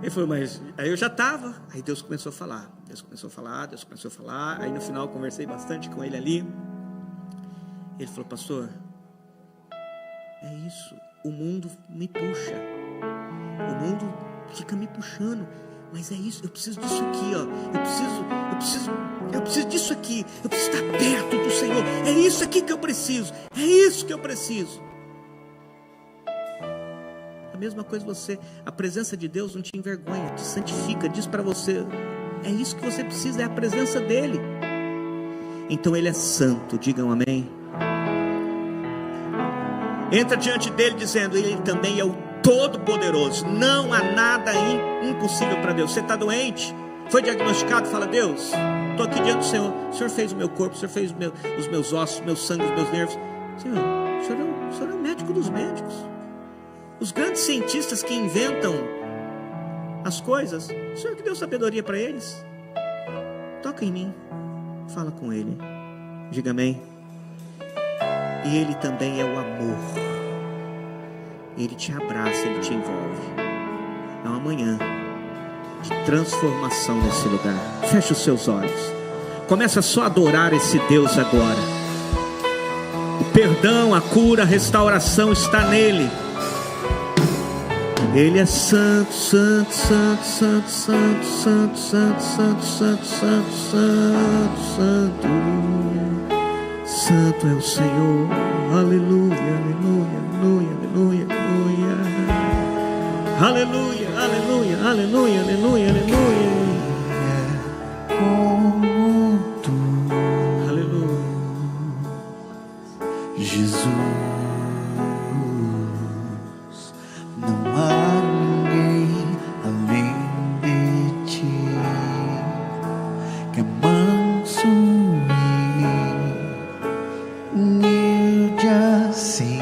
Ele falou: mas aí eu já estava. Aí Deus começou a falar. Aí no final eu conversei bastante com ele ali. Ele falou: pastor, é isso, o mundo me puxa, o mundo fica me puxando, mas é isso, eu preciso disso aqui, ó. Eu preciso disso aqui, eu preciso estar perto do Senhor, é isso aqui que eu preciso, é isso que eu preciso. A mesma coisa você, a presença de Deus não te envergonha, te santifica, diz para você: é isso que você precisa, é a presença dEle. Então Ele é santo, digam amém. Entra diante dEle dizendo: Ele também é o Todo-Poderoso, não há nada impossível para Deus. Você está doente, foi diagnosticado, fala: Deus, estou aqui diante do Senhor, o Senhor fez o meu corpo, o Senhor fez os meus ossos, meu sangue, os meus nervos. Senhor, o Senhor é o médico dos médicos. Os grandes cientistas que inventam as coisas, o Senhor que deu sabedoria para eles. Toca em mim, fala com Ele, diga amém. E Ele também é o amor. Ele te abraça, Ele te envolve. É uma manhã de transformação nesse lugar. Feche os seus olhos. Começa só a adorar esse Deus agora. O perdão, a cura, a restauração está nele. Ele é santo, santo, santo, santo, santo, santo, santo, santo, santo, santo, santo, santo. Santo é o Senhor. Aleluia, aleluia, aleluia, aleluia, aleluia. Aleluia, aleluia, aleluia, aleluia, aleluia. Como tu, aleluia, Jesus. Não há ninguém além de ti, que é manso e humilde assim.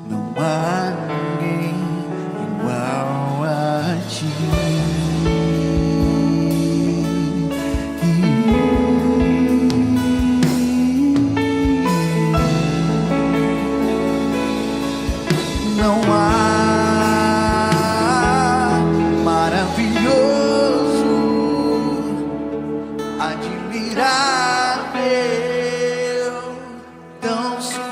Não há ninguém igual a ti. Não há maravilhoso, admirável, tão sublime.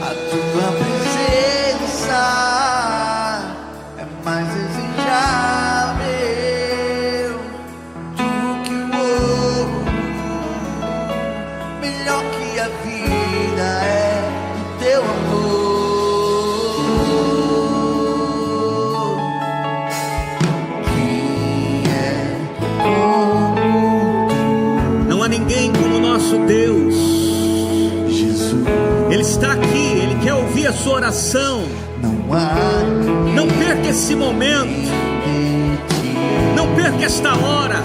A tua presença é mais desejável do que o ouro. Melhor que a vida é o teu amor. Quem é como tu? Não há ninguém como o nosso Deus. Jesus. Ele está aqui, Ele quer ouvir a sua oração. Não perca esse momento. Não perca esta hora.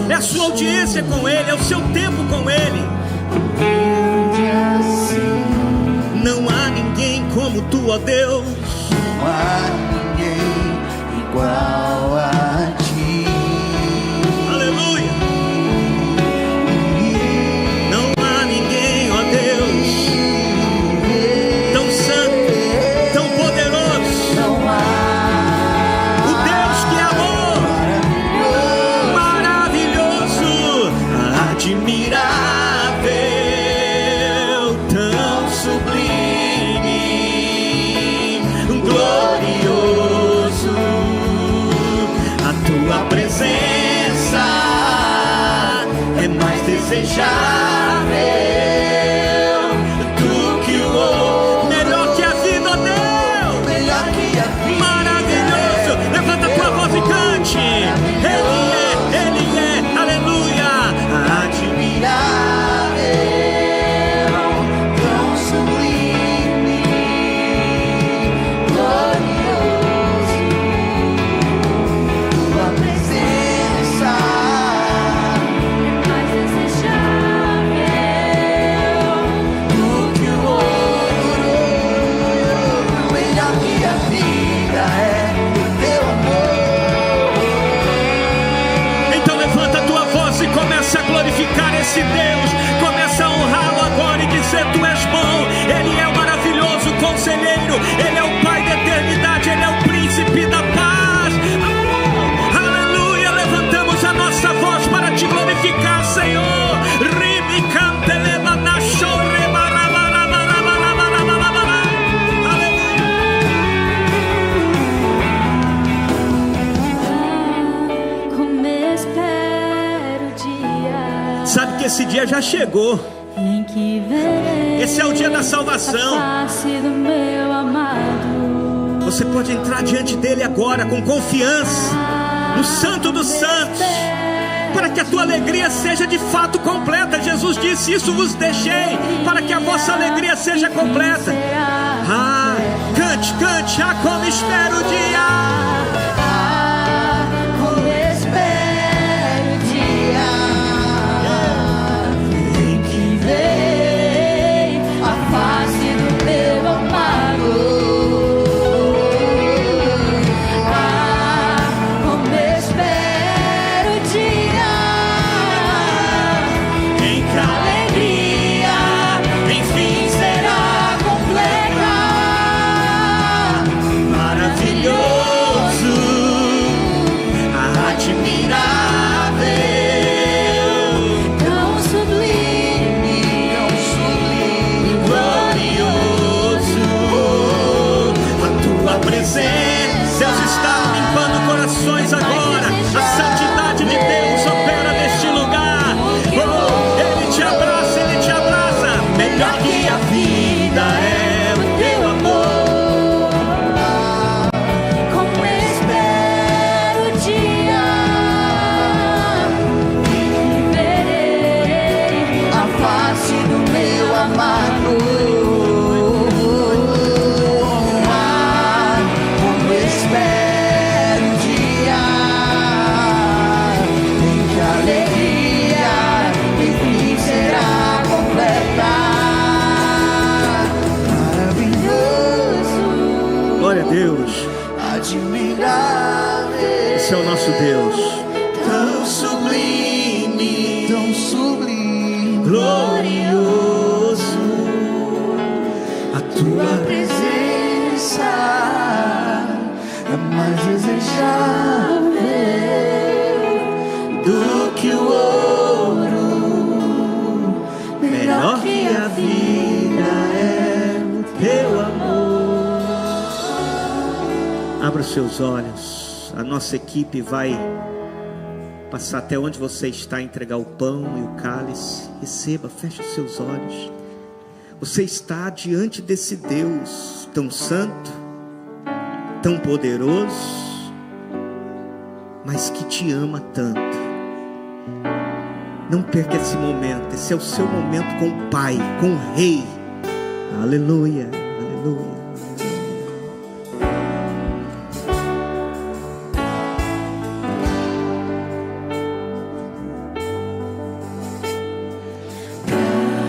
É a sua audiência com Ele, é o seu tempo com Ele. Não há ninguém como tu, ó Deus. Não há ninguém igual a ti. Aleluia. Não há ninguém, ó Deus, tão santo, tão poderoso. Não há. O Deus que é amor, maravilhoso, admirável, tão sublime, glorioso. A tua presença é mais desejável do que o ouro. Melhor que a vida, ó Deus. Melhor que a vida. Maravilhoso. Levanta a tua voz e cante. Ele é, aleluia, admirável, tão sublime, glorioso. Tua presença é mais desejável do que o ouro. Melhor que a vida é o teu amor. Então levanta a tua voz e começa a glorificar esse Deus. Começa a honrá-lo agora e dizer: tu és bom. Ele é o maravilhoso conselheiro. Ele é o Pai da eternidade. Ele é o príncipe da paz. Aleluia. Levantamos a nossa voz para te glorificar, Senhor. Ribi canteleba na chore. Como espero o dia Sabe que esse dia já chegou. em que verei Esse é o dia da a salvação. face do meu amado. Você pode entrar diante dele agora com confiança, no Santo dos Santos, para que a tua alegria seja de fato completa. Jesus disse: isso vos deixei, para que a vossa alegria seja completa. Ah, cante, cante, ah, como espero o dia. Como espero o dia em que verei a face do meu amado. Como espero o dia vida é o teu amor. Como espero o dia em que verei a face do meu amado. Como espero o dia em que a alegria enfim será completa. Maravilhoso, Glória a Deus. admirável, Esse é o nosso Deus. tão sublime, Glorioso. a tua presença é mais desejável do que o ouro, Melhor que a vida é o teu amor. Abra os seus olhos. A nossa equipe vai passar até onde você está, entregar o pão e o cálice. Receba, feche os seus olhos. Você está diante desse Deus tão santo, tão poderoso, mas que te ama tanto. Não perca esse momento. Esse é o seu momento com o Pai, com o Rei. Aleluia, aleluia.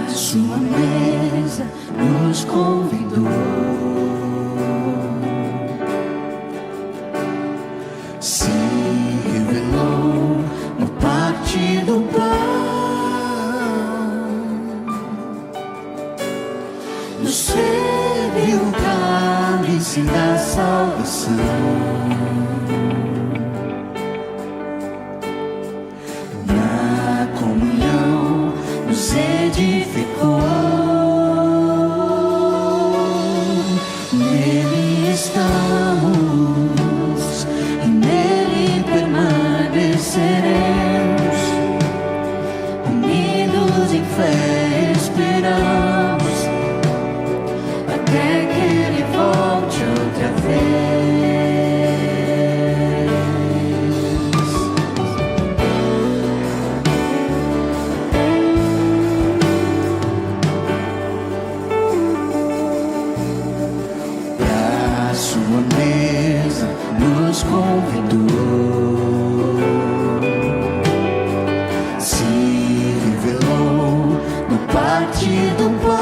sua mesa nos convidou. Se revelou no partir do pão, nos serviu o cálice da salvação. Na comunhão nos edificou. Nele estamos e nele permaneceremos. Unidos em fé esperamos até que ele volte outra vez. Pra sua mesa nos convidou. Se revelou no partir do pão,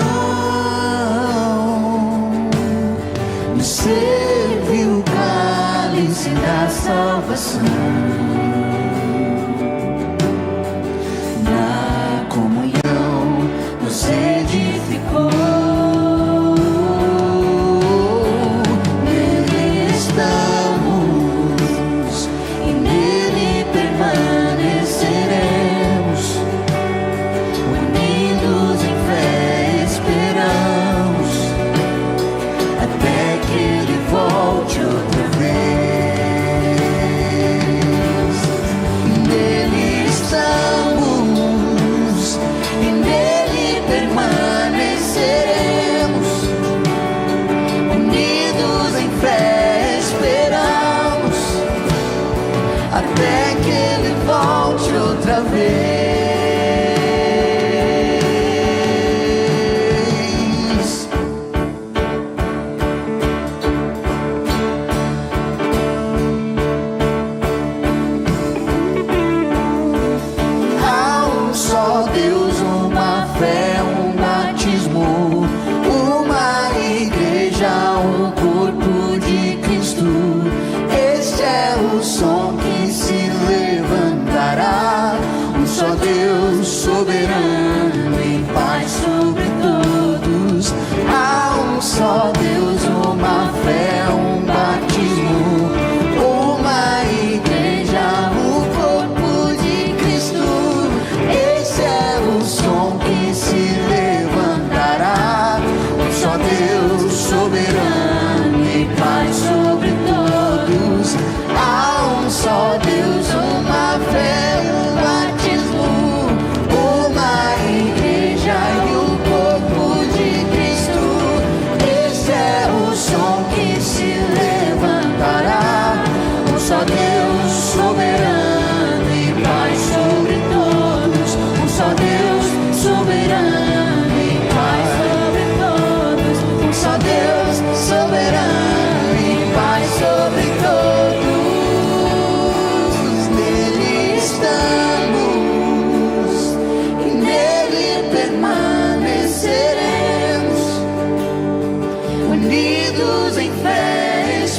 nos serviu o cálice da salvação. Na comunhão nos edificou. Nele estamos e nele permaneceremos. Unidos em fé esperamos até que ele volte outra vez.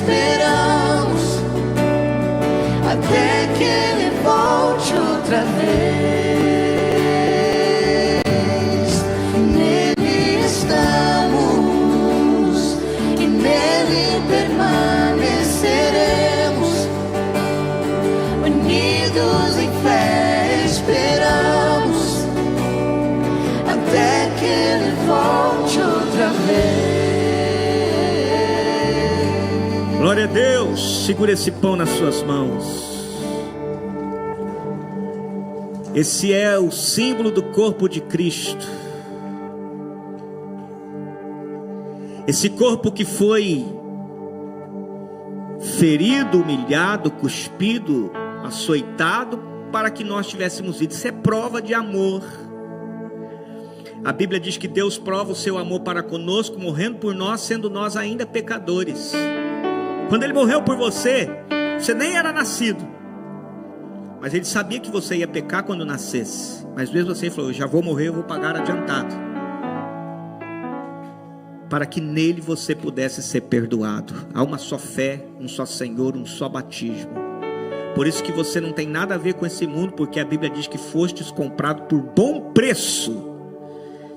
esperamos até que Ele volte outra vez. Nele estamos e nele permaneceremos, unidos em fé esperamos até que Ele volte outra vez. Glória a Deus. Segura esse pão nas suas mãos. Esse é o símbolo do corpo de Cristo. Esse corpo que foi ferido, humilhado, cuspido, açoitado, para que nós tivéssemos vida. Isso é prova de amor. A Bíblia diz que Deus prova o seu amor para conosco, morrendo por nós, sendo nós ainda pecadores. Quando Ele morreu por você, você nem era nascido, mas Ele sabia que você ia pecar quando nascesse. Mas mesmo assim Ele falou: eu já vou morrer, eu vou pagar adiantado, para que nele você pudesse ser perdoado. Há uma só fé, um só Senhor, um só batismo. Por isso que você não tem nada a ver com esse mundo, porque a Bíblia diz que fostes comprado por bom preço.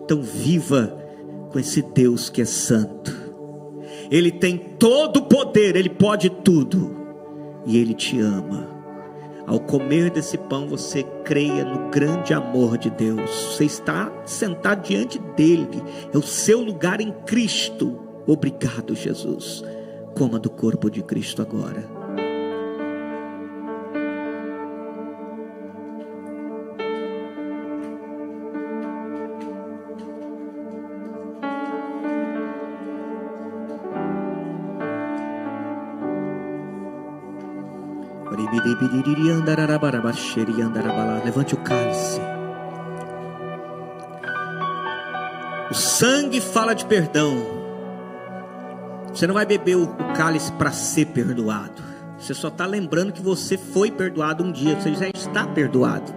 Então viva com esse Deus que é santo. Ele tem todo o poder, Ele pode tudo, e Ele te ama. Ao comer desse pão, você creia no grande amor de Deus. Você está sentado diante dEle, é o seu lugar em Cristo. Obrigado, Jesus. Coma do corpo de Cristo agora. Levante o cálice. O sangue fala de perdão. Você não vai beber o cálice para ser perdoado. Você só está lembrando que você foi perdoado um dia. Você já está perdoado.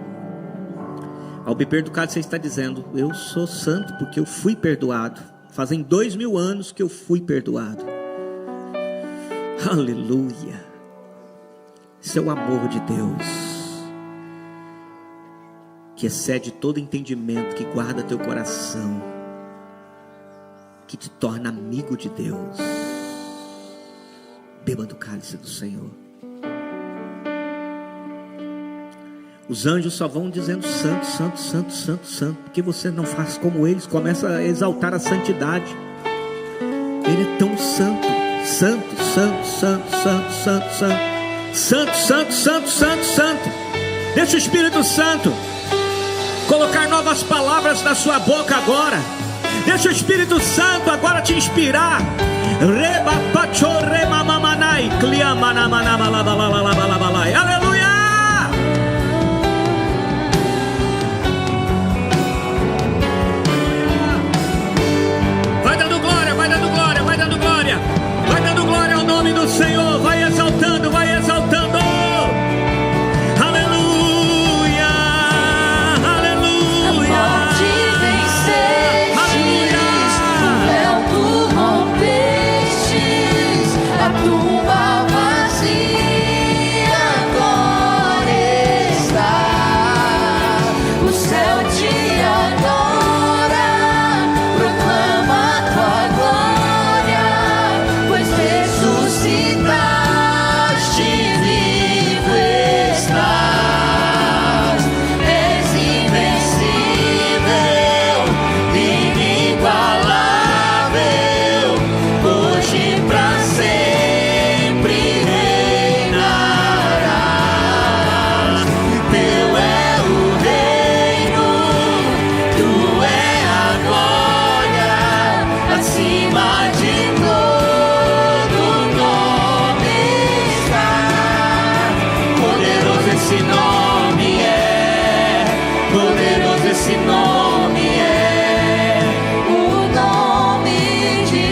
Ao beber do cálice, você está dizendo: eu sou santo porque eu fui perdoado. Fazem 2000 anos que eu fui perdoado. Aleluia. Esse é o amor de Deus, que excede todo entendimento, que guarda teu coração, que te torna amigo de Deus. Beba do cálice do Senhor. Os anjos só vão dizendo: santo, santo, santo, santo, santo, porque você não faz como eles. Começa a exaltar a santidade. Ele é tão santo, santo, santo, santo, santo, santo, santo. Santo, santo, santo, santo, santo. Deixa o Espírito Santo colocar novas palavras na sua boca agora. Deixa o Espírito Santo agora te inspirar. Aleluia. Vai dando glória, vai dando glória, vai dando glória. Vai dando glória ao nome do Senhor. Vai exaltando, vai exaltando. Aleluia, aleluia. A morte vencestes, o véu tu rompestes, a tumba vazia agora está. O céu te adora, proclama a tua glória, pois ressuscitaste, vivo estás. És invencível, inigualável, hoje pra sempre reinarás. Teu é o reino, tu é a glória, acima de todo nome está. Poderoso esse nome é, poderoso esse nome é, o nome de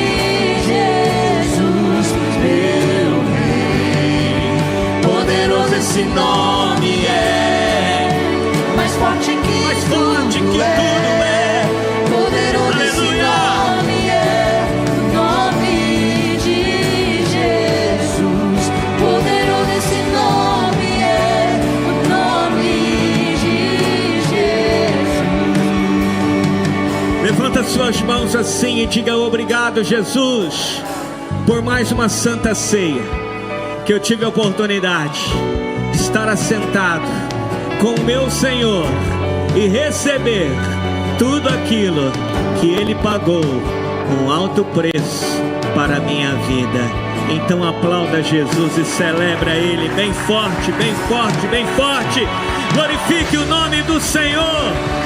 Jesus, meu Rei. Poderoso esse nome é, mais forte que tudo é. Poderoso esse Aleluia. nome é, o nome de Jesus. Levanta suas mãos assim e diga: obrigado, Jesus, por mais uma santa ceia, que eu tive a oportunidade de estar assentado com o meu Senhor e receber tudo aquilo que Ele pagou com alto preço para a minha vida. Então aplauda Jesus e celebra Ele bem forte, bem forte, bem forte. Glorifique o nome do Senhor.